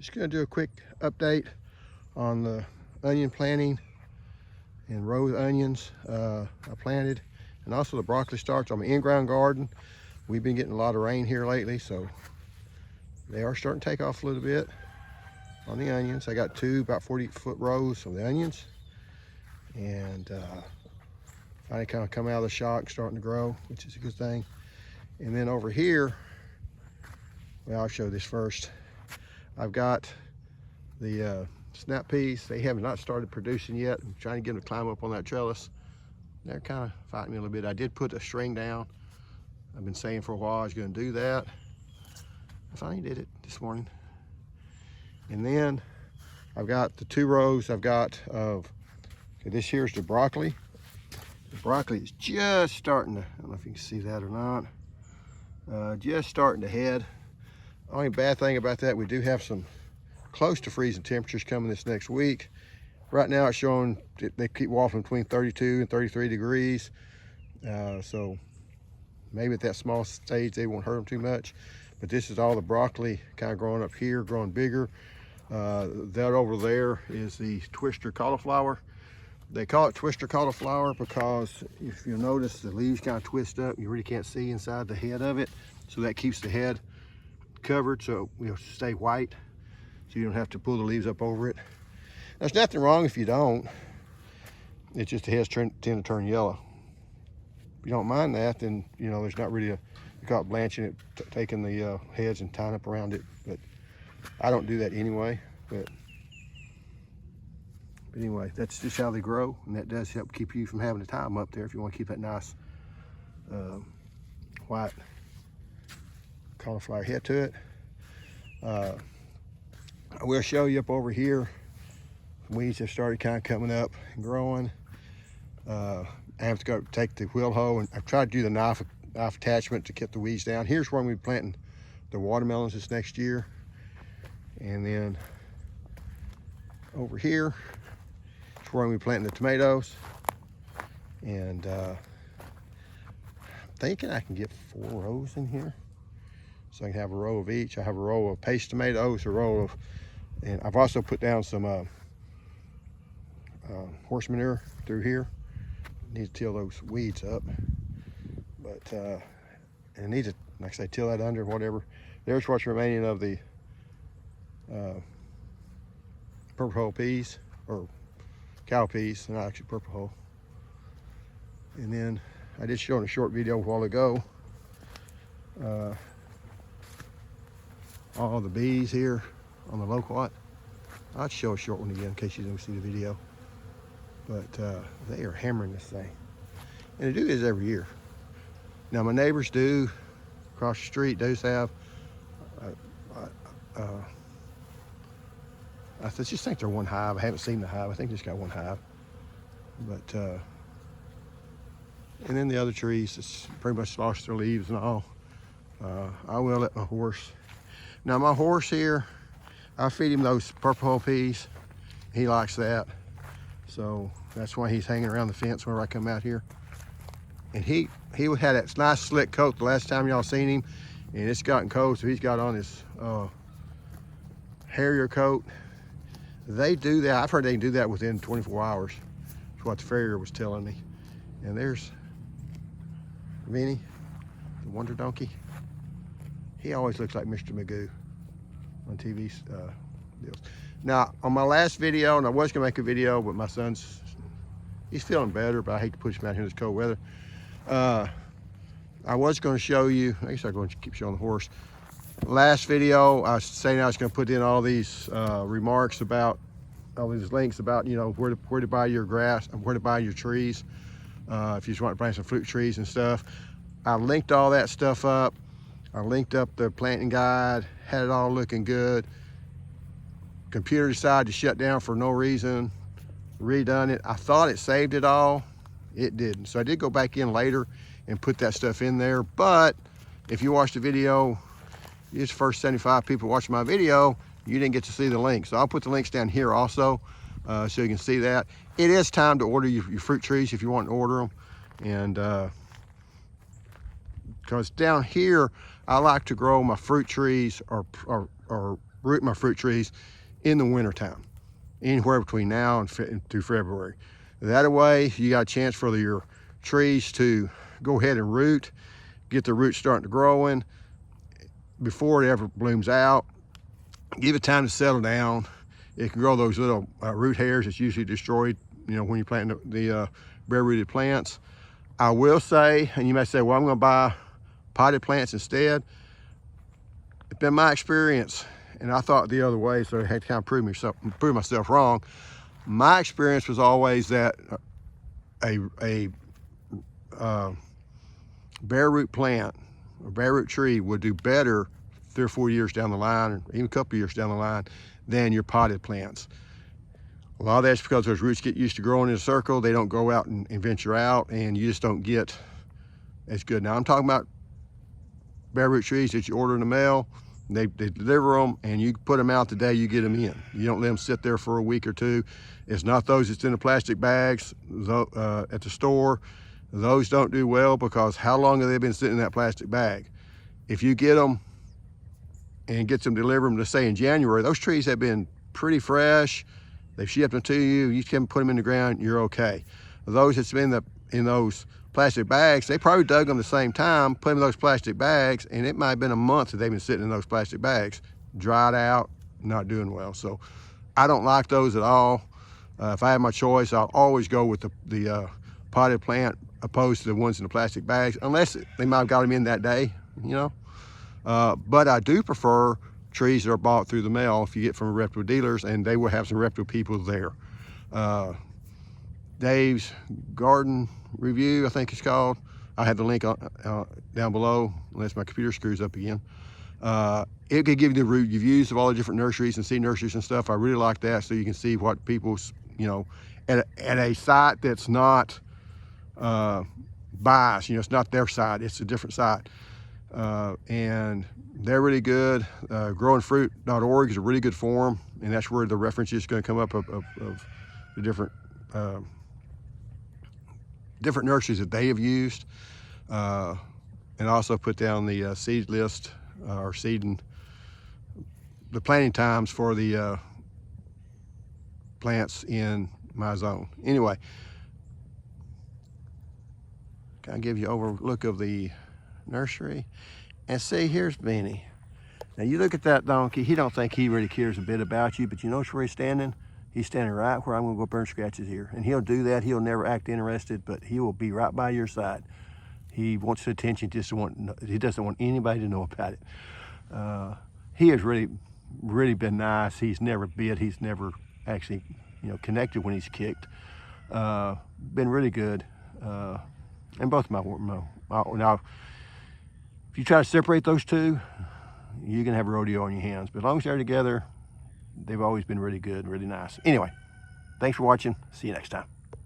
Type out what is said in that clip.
Just gonna do a quick update on the onion planting and rose onions I planted, and also the broccoli starts on my in-ground garden. We've been getting a lot of rain here lately, so they are starting to take off a little bit on the onions. I got two about 40-foot rows of the onions, and finally kind of come out of the shock, starting to grow, which is a good thing. And then over here, well, I'll show this first. I've got the snap peas. They have not started producing yet. I'm trying to get them to climb up on that trellis. They're kind of fighting me a little bit. I did put a string down. I've been saying for a while I was going to do that. I finally did it this morning. And then I've got the two rows I've got of, okay, this here's the broccoli. The broccoli is just starting to, I don't know if you can see that or not, just starting to head. Only bad thing about that, we do have some close to freezing temperatures coming this next week. Right now it's showing they keep waffling between 32 and 33 degrees. So maybe at that small stage they won't hurt them too much. But this is all the broccoli kind of growing up here, growing bigger. That over there is the twister cauliflower. They call it twister cauliflower because if you notice, the leaves kind of twist up. You really can't see inside the head of it. So that keeps the head covered, so it'll stay white, so you don't have to pull the leaves up over it. There's nothing wrong if you don't. It's just the heads tend to turn yellow. If you don't mind that, then you know there's not really a, you call it blanching it, taking the heads and tying up around it. But I don't do that anyway. But anyway, that's just how they grow, and that does help keep you from having to tie them up there if you want to keep that nice white cauliflower head to it. I will show you up over here. Weeds have started kind of coming up and growing. I have to go take the wheel hoe, and I've tried to do the knife attachment to get the weeds down. Here's where we're planting the watermelons this next year. And then over here is where we're planting the tomatoes. And I'm thinking I can get 4 rows in here. So I can have a row of each. I have a row of paste tomatoes, a row of, and I've also put down some horse manure through here. Need to till those weeds up, but and I need to, like I say, till that under, whatever. There's what's remaining of the purple hull peas, or cow peas, not actually purple hull. And then I did show in a short video a while ago all the bees here on the loquat. I'll show a short one again in case you didn't see the video. But they are hammering this thing. And they do this every year. Now my neighbors do, across the street, does have, I just think they're one hive. I haven't seen the hive. I think they just got one hive. But, and then the other trees, it's pretty much lost their leaves and all. I will let my horse. Now my horse here, I feed him those purple hull peas. He likes that. So that's why he's hanging around the fence whenever I come out here. And he had that nice slick coat the last time y'all seen him, and it's gotten cold, so he's got on his Harrier coat. They do that. I've heard they can do that within 24 hours. That's what the farrier was telling me. And there's Vinny, the Wonder Donkey. He always looks like Mr. Magoo on TV deals. Now, on my last video, and I was gonna make a video, but my son's, he's feeling better, but I hate to push him out here in this cold weather. I was gonna show you, I guess I'm going to keep showing the horse. Last video, I was saying I was gonna put in all these remarks about, all these links about, you know, where to buy your grass, and where to buy your trees. If you just want to plant some fruit trees and stuff. I linked all that stuff up. I linked up the planting guide, had it all looking good. Computer decided to shut down for no reason, redone it. I thought it saved it all. It didn't. So I did go back in later and put that stuff in there. But if you watched the video, these first 75 people watching my video, you didn't get to see the link. So I'll put the links down here also, so you can see that. It is time to order your fruit trees if you want to order them. And because down here, I like to grow my fruit trees or root my fruit trees in the wintertime, anywhere between now and through February. That way, you got a chance for your trees to go ahead and root, get the roots starting to growing before it ever blooms out. Give it time to settle down. It can grow those little root hairs that's usually destroyed, you know, when you plant the bare rooted plants. I will say, and you may say, well, I'm going to buy potted plants instead. It's been my experience, and I thought the other way, so I had to kind of prove myself wrong. My experience was always that a bare root plant, a bare root tree would do better 3 or 4 years down the line, or even a couple of years down the line, than your potted plants. A lot of that's because those roots get used to growing in a circle. They don't go out and venture out, and you just don't get as good. Now I'm talking about bare root trees that you order in the mail. They deliver them, and you put them out the day you get them in. You don't let them sit there for a week or two. It's not those that's in the plastic bags at the store. Those don't do well, because how long have they been sitting in that plastic bag? If you get them and get them, deliver them, to say in January, those trees have been pretty fresh. They've shipped them to you. You can put them in the ground, you're okay. Those that's been in those plastic bags, they probably dug them the same time, put them in those plastic bags, and it might have been a month that they've been sitting in those plastic bags, dried out, not doing well. So I don't like those at all. If I had my choice, I'll always go with the potted plant opposed to the ones in the plastic bags, unless they might have got them in that day, you know. But I do prefer trees that are bought through the mail if you get from reputable dealers, and they will have some reputable people there. Dave's Garden Review, I think it's called. I have the link down below, unless my computer screws up again. It could give you the reviews of all the different nurseries and seed nurseries and stuff. I really like that, so you can see what people's, you know, at a site that's not biased. You know, it's not their site, it's a different site. And they're really good. Growingfruit.org is a really good forum, and that's where the reference is going to come up of the different nurseries that they have used, and also put down the seed list or seeding, the planting times for the plants in my zone. Anyway, kind of give you an overlook of the nursery. And see, here's Benny. Now you look at that donkey, he don't think he really cares a bit about you, but you notice where he's standing? He's standing right where I'm gonna go up there and scratch his ear. And he'll do that, he'll never act interested, but he will be right by your side. He wants the attention, he doesn't want anybody to know about it. He has really been nice. He's never bit, he's never actually, you know, connected when he's kicked. Been really good. And both now, if you try to separate those two, you're gonna have a rodeo on your hands. But as long as they're together, they've always been really good, really nice. Anyway, thanks for watching. See you next time.